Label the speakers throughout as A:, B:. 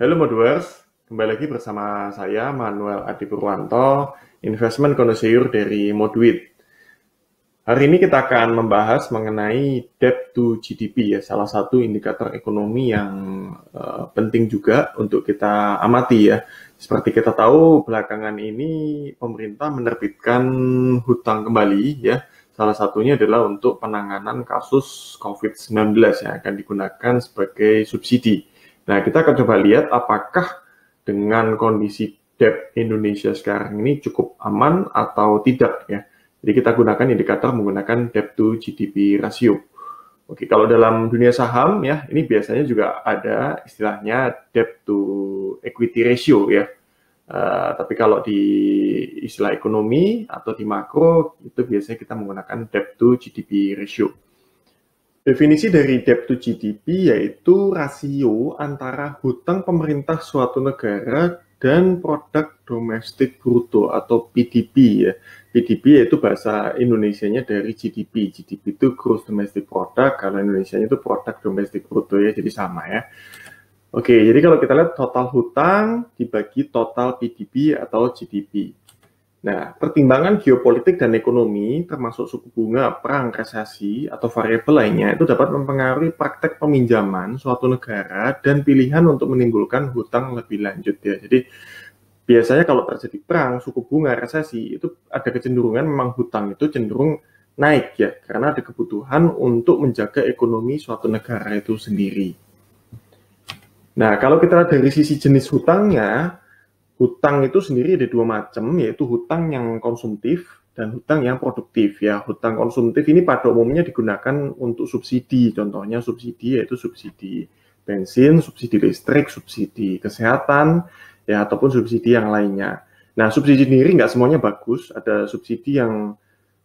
A: Halo Modwers, kembali lagi bersama saya Manuel Adi Purwanto, Investment Connoisseur dari Modwit. Hari ini kita akan membahas mengenai debt to GDP ya, salah satu indikator ekonomi yang penting juga untuk kita amati ya. Seperti kita tahu belakangan ini pemerintah menerbitkan hutang kembali ya. Salah satunya adalah untuk penanganan kasus COVID-19 yang akan digunakan sebagai subsidi. Nah, kita akan coba lihat apakah dengan kondisi debt Indonesia sekarang ini cukup aman atau tidak ya. Jadi kita gunakan indikator menggunakan debt to GDP ratio. Oke, kalau dalam dunia saham ya, ini biasanya juga ada istilahnya debt to equity ratio ya. Tapi kalau di istilah ekonomi atau di makro itu biasanya kita menggunakan debt to GDP ratio. Definisi dari debt to GDP yaitu rasio antara hutang pemerintah suatu negara dan produk domestik bruto atau PDB ya. PDB yaitu bahasa Indonesianya dari GDP. GDP itu Gross Domestic Product, kalau Indonesianya itu produk domestik bruto ya, jadi sama ya. Oke, jadi kalau kita lihat total hutang dibagi total PDB atau GDP. Nah, pertimbangan geopolitik dan ekonomi, termasuk suku bunga, perang, resesi, atau variabel lainnya, itu dapat mempengaruhi praktek peminjaman suatu negara dan pilihan untuk menimbulkan hutang lebih lanjut ya. Jadi, biasanya kalau terjadi perang, suku bunga, resesi, itu ada kecenderungan memang hutang itu cenderung naik ya, karena ada kebutuhan untuk menjaga ekonomi suatu negara itu sendiri. Nah, kalau kita dari sisi jenis hutangnya, hutang itu sendiri ada dua macam, yaitu hutang yang konsumtif dan hutang yang produktif ya. Hutang konsumtif ini pada umumnya digunakan untuk subsidi, contohnya subsidi yaitu subsidi bensin, subsidi listrik, subsidi kesehatan, ya ataupun subsidi yang lainnya. Nah, subsidi sendiri nggak semuanya bagus, ada subsidi yang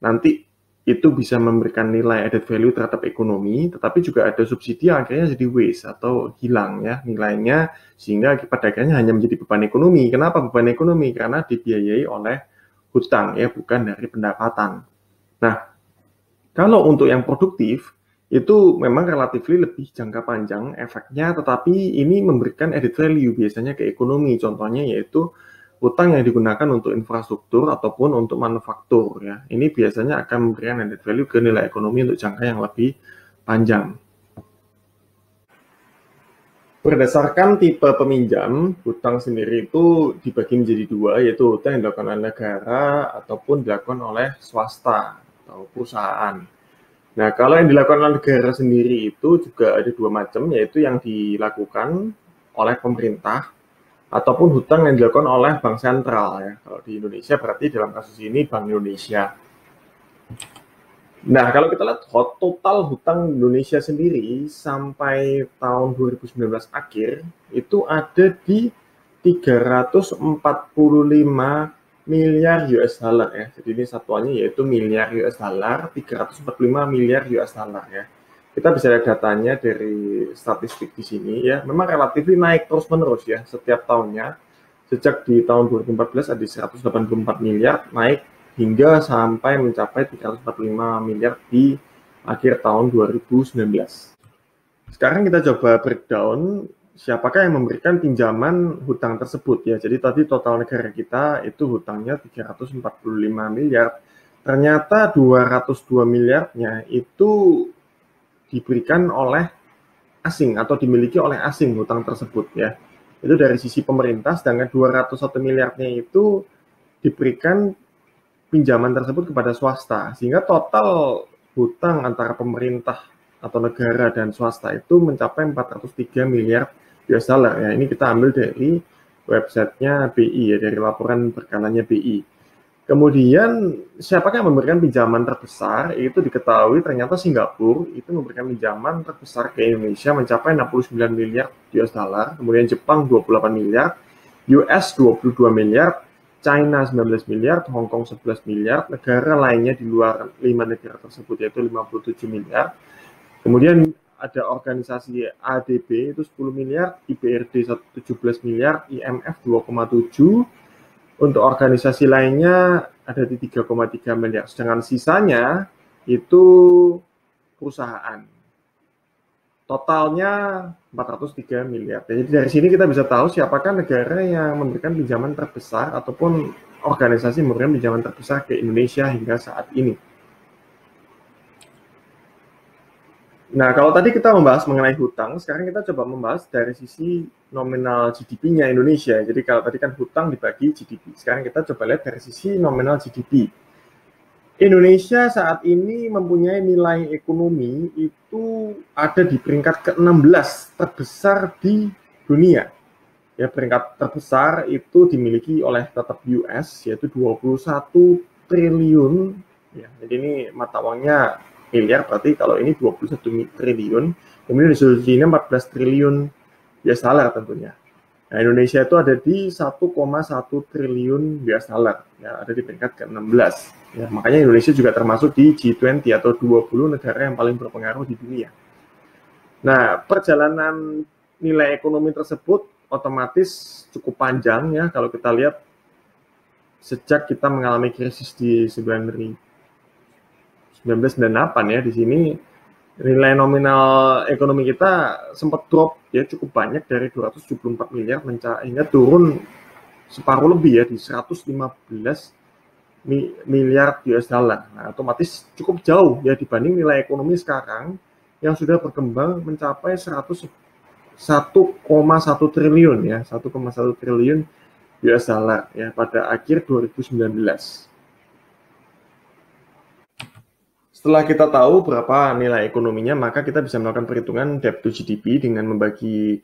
A: nanti itu bisa memberikan nilai added value terhadap ekonomi, tetapi juga ada subsidi yang akhirnya jadi waste atau hilang ya nilainya, sehingga pada akhirnya hanya menjadi beban ekonomi. Kenapa beban ekonomi? Karena dibiayai oleh hutang ya, bukan dari pendapatan. Nah, kalau untuk yang produktif, itu memang relatif lebih jangka panjang efeknya, tetapi ini memberikan added value biasanya ke ekonomi. Contohnya yaitu utang yang digunakan untuk infrastruktur ataupun untuk manufaktur ya. Ini biasanya akan memberikan added value ke nilai ekonomi untuk jangka yang lebih panjang. Berdasarkan tipe peminjam, hutang sendiri itu dibagi menjadi dua, yaitu hutang yang dilakukan oleh negara ataupun dilakukan oleh swasta atau perusahaan. Nah, kalau yang dilakukan oleh negara sendiri itu juga ada dua macam, yaitu yang dilakukan oleh pemerintah ataupun hutang yang dilakukan oleh bank sentral ya. Kalau di Indonesia berarti dalam kasus ini Bank Indonesia. Nah, kalau kita lihat total hutang Indonesia sendiri sampai tahun 2019 akhir itu ada di 345 miliar US dollar ya. Jadi ini satuannya yaitu miliar US dollar, 345 miliar US dollar ya. Kita bisa lihat datanya dari statistik di sini ya. Memang relatif naik terus-menerus ya setiap tahunnya. Sejak di tahun 2014 ada 184 miliar, naik hingga sampai mencapai 345 miliar di akhir tahun 2019. Sekarang kita coba breakdown siapakah yang memberikan pinjaman hutang tersebut ya. Jadi tadi total negara kita itu hutangnya 345 miliar. Ternyata 202 miliarnya itu diberikan oleh asing atau dimiliki oleh asing hutang tersebut ya. Itu dari sisi pemerintah, sedangkan 201 miliarnya itu diberikan pinjaman tersebut kepada swasta, sehingga total hutang antara pemerintah atau negara dan swasta itu mencapai 403 miliar US dollar ya. Ini kita ambil dari websitenya BI ya, dari laporan berkalanya BI. Kemudian siapakah yang memberikan pinjaman terbesar? Itu diketahui ternyata Singapura itu memberikan pinjaman terbesar ke Indonesia mencapai 69 miliar US dollar. Kemudian Jepang 28 miliar, US 22 miliar, China 19 miliar, Hong Kong 11 miliar, negara lainnya di luar 5 negara tersebut yaitu 57 miliar. Kemudian ada organisasi ADB itu 10 miliar, IBRD 17 miliar, IMF 2,7, untuk organisasi lainnya ada di 3,3 miliar. Sedangkan sisanya itu perusahaan. totalnya 403 miliar. Jadi dari sini kita bisa tahu siapakah negara yang memberikan pinjaman terbesar ataupun organisasi memberikan pinjaman terbesar ke Indonesia hingga saat ini. Nah, kalau tadi kita membahas mengenai hutang, sekarang kita coba membahas dari sisi nominal GDP-nya Indonesia. Jadi kalau tadi kan hutang dibagi GDP. Sekarang kita coba lihat dari sisi nominal GDP. Indonesia saat ini mempunyai nilai ekonomi itu ada di peringkat ke-16 terbesar di dunia. Ya, peringkat terbesar itu dimiliki oleh tetap US, yaitu 21 triliun. Ya, jadi ini mata uangnya miliar, berarti kalau ini 21 triliun, kemudian disolusinya 14 triliun US dollar tentunya. Nah, Indonesia itu ada di 1,1 triliun US dollar, ya, ada di peringkat ke-16. Ya, makanya Indonesia juga termasuk di G20 atau 20 negara yang paling berpengaruh di dunia. Nah, perjalanan nilai ekonomi tersebut otomatis cukup panjang ya, kalau kita lihat sejak kita mengalami krisis di 1998 ya, di sini nilai nominal ekonomi kita sempat drop ya cukup banyak dari 274 miliar hingga turun separuh lebih ya di 115 miliar US dollar. Nah, otomatis cukup jauh ya dibanding nilai ekonomi sekarang yang sudah berkembang mencapai 1,1 triliun ya, 1,1 triliun US dollar ya pada akhir 2019. Setelah kita tahu berapa nilai ekonominya, maka kita bisa melakukan perhitungan debt to GDP dengan membagi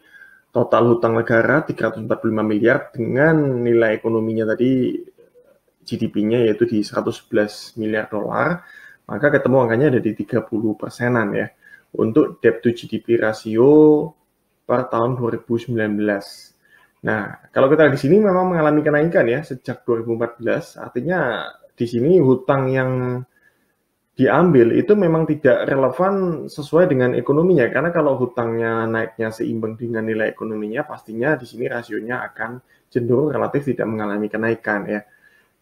A: total hutang negara 345 miliar dengan nilai ekonominya tadi GDP-nya yaitu di 111 miliar dolar, maka ketemu angkanya ada di 30%-an ya untuk debt to GDP rasio per tahun 2019. Nah, kalau kita di sini memang mengalami kenaikan ya sejak 2014, artinya di sini hutang yang diambil itu memang tidak relevan sesuai dengan ekonominya, karena kalau hutangnya naiknya seimbang dengan nilai ekonominya, pastinya di sini rasionya akan cenderung relatif tidak mengalami kenaikan ya.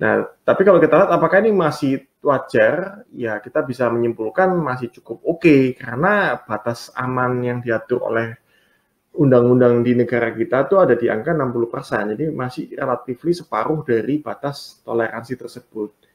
A: Nah, tapi kalau kita lihat apakah ini masih wajar, ya kita bisa menyimpulkan masih cukup oke, karena batas aman yang diatur oleh undang-undang di negara kita itu ada di angka 60%, jadi masih relatif separuh dari batas toleransi tersebut.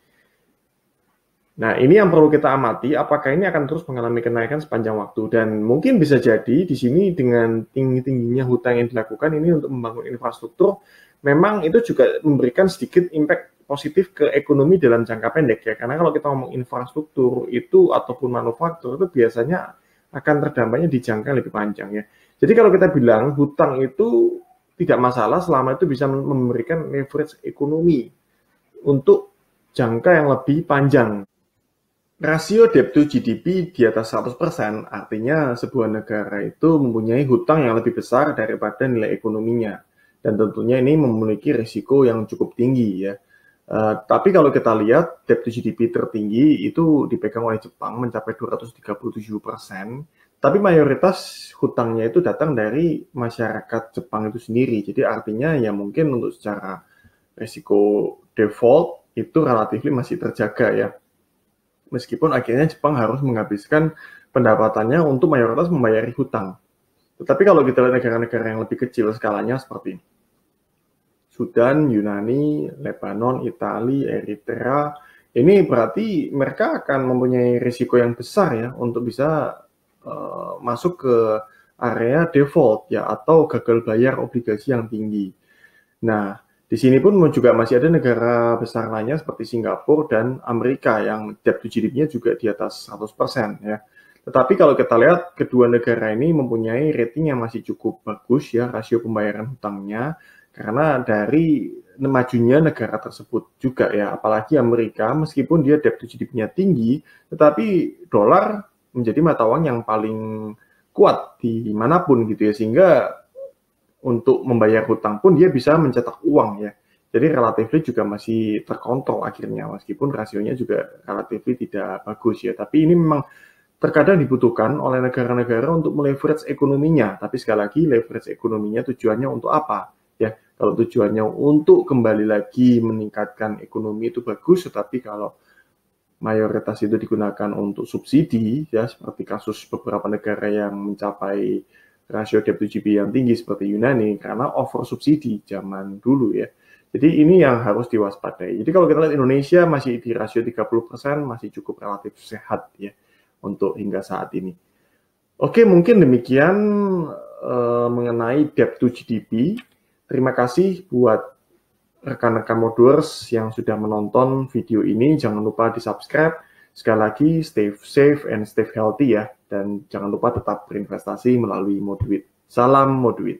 A: Nah, ini yang perlu kita amati, apakah ini akan terus mengalami kenaikan sepanjang waktu. Dan mungkin bisa jadi di sini dengan tinggi-tingginya hutang yang dilakukan ini untuk membangun infrastruktur, memang itu juga memberikan sedikit impact positif ke ekonomi dalam jangka pendek ya. Karena kalau kita ngomong infrastruktur itu ataupun manufaktur itu biasanya akan terdampaknya di jangka yang lebih panjang ya. Jadi kalau kita bilang hutang itu tidak masalah selama itu bisa memberikan leverage ekonomi untuk jangka yang lebih panjang. Rasio debt to GDP di atas 100%, artinya sebuah negara itu mempunyai hutang yang lebih besar daripada nilai ekonominya. Dan tentunya ini memiliki risiko yang cukup tinggi ya. Tapi kalau kita lihat debt to GDP tertinggi itu dipegang oleh Jepang mencapai 237%. Tapi mayoritas hutangnya itu datang dari masyarakat Jepang itu sendiri. Jadi artinya ya mungkin untuk secara risiko default itu relatif masih terjaga ya. Meskipun akhirnya Jepang harus menghabiskan pendapatannya untuk mayoritas membayari hutang. Tetapi kalau kita lihat negara-negara yang lebih kecil skalanya seperti Sudan, Yunani, Lebanon, Italia, Eritrea, ini berarti mereka akan mempunyai risiko yang besar ya untuk bisa masuk ke area default ya atau gagal bayar obligasi yang tinggi. Nah, di sini pun juga masih ada negara besar lainnya seperti Singapura dan Amerika yang debt to GDP-nya juga di atas 100% ya. Tetapi kalau kita lihat kedua negara ini mempunyai rating yang masih cukup bagus ya rasio pembayaran hutangnya karena dari majunya negara tersebut juga ya. Apalagi Amerika meskipun dia debt to GDP-nya tinggi tetapi dolar menjadi mata uang yang paling kuat di manapun gitu ya sehingga untuk membayar hutang pun dia bisa mencetak uang ya. Jadi relatif juga masih terkontrol akhirnya meskipun rasionya juga relatif tidak bagus ya. Tapi ini memang terkadang dibutuhkan oleh negara-negara untuk meleverage ekonominya. Tapi sekali lagi leverage ekonominya tujuannya untuk apa? Ya, kalau tujuannya untuk kembali lagi meningkatkan ekonomi itu bagus, tetapi kalau mayoritas itu digunakan untuk subsidi, ya seperti kasus beberapa negara yang mencapai rasio debt to GDP yang tinggi seperti Yunani, karena over subsidi zaman dulu ya. Jadi ini yang harus diwaspadai. Jadi kalau kita lihat Indonesia masih di rasio 30%, masih cukup relatif sehat ya untuk hingga saat ini. Oke, mungkin demikian mengenai debt to GDP. Terima kasih buat rekan-rekan Modulers yang sudah menonton video ini. Jangan lupa di-subscribe. Sekali lagi, stay safe and stay healthy ya. Dan jangan lupa tetap berinvestasi melalui Moduit. Salam Moduit.